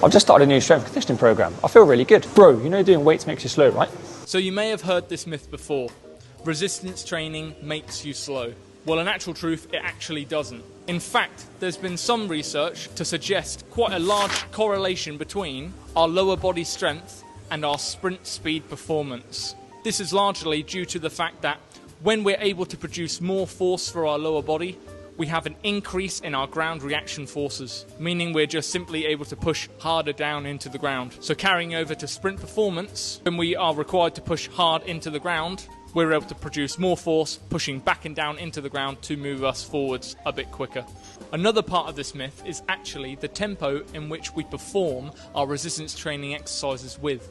I've just started a new strength conditioning program. I feel really good. Bro, you know doing weights makes you slow, right? So you may have heard this myth before. Resistance training makes you slow. Well, in actual truth, it actually doesn't. In fact, there's been some research to suggest quite a large correlation between our lower body strength and our sprint speed performance. This is largely due to the fact that when we're able to produce more force for our lower body, we have an increase in our ground reaction forces, meaning we're just simply able to push harder down into the ground. So carrying over to sprint performance, when we are required to push hard into the ground, we're able to produce more force, pushing back and down into the ground to move us forwards a bit quicker. Another part of this myth is actually the tempo in which we perform our resistance training exercises with.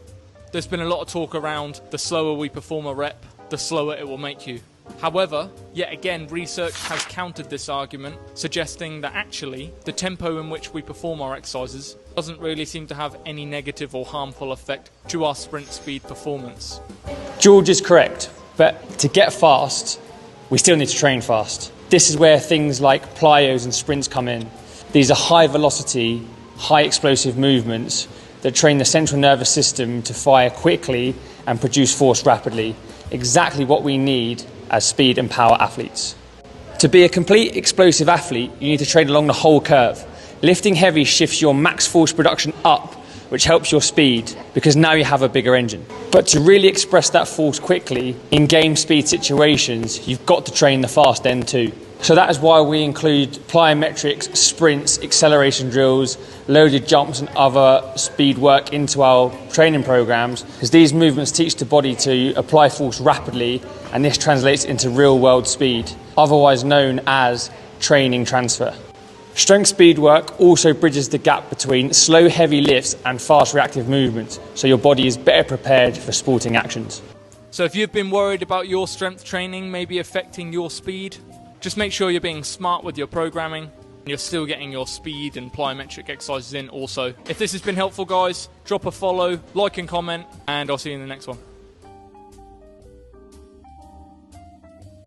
There's been a lot of talk around the slower we perform a rep, the slower it will make you. However, yet again, research has countered this argument, suggesting that actually the tempo in which we perform our exercises doesn't really seem to have any negative or harmful effect to our sprint speed performance. George is correct, but to get fast, we still need to train fast. This is where things like plyos and sprints come in. These are high velocity, high explosive movements that train the central nervous system to fire quickly and produce force rapidly. Exactly what we need as speed and power athletes. To be a complete explosive athlete, you need to train along the whole curve. Lifting heavy shifts your max force production up, which helps your speed because now you have a bigger engine. But to really express that force quickly in game speed situations, you've got to train the fast end too. So that is why we include plyometrics, sprints, acceleration drills, loaded jumps and other speed work into our training programs, because these movements teach the body to apply force rapidly, and this translates into real world speed, otherwise known as training transfer. Strength speed work also bridges the gap between slow heavy lifts and fast reactive movements, so your body is better prepared for sporting actions. So if you've been worried about your strength training maybe affecting your speed, just make sure you're being smart with your programming and you're still getting your speed and plyometric exercises in also. If this has been helpful, guys, drop a follow, like and comment, and I'll see you in the next one.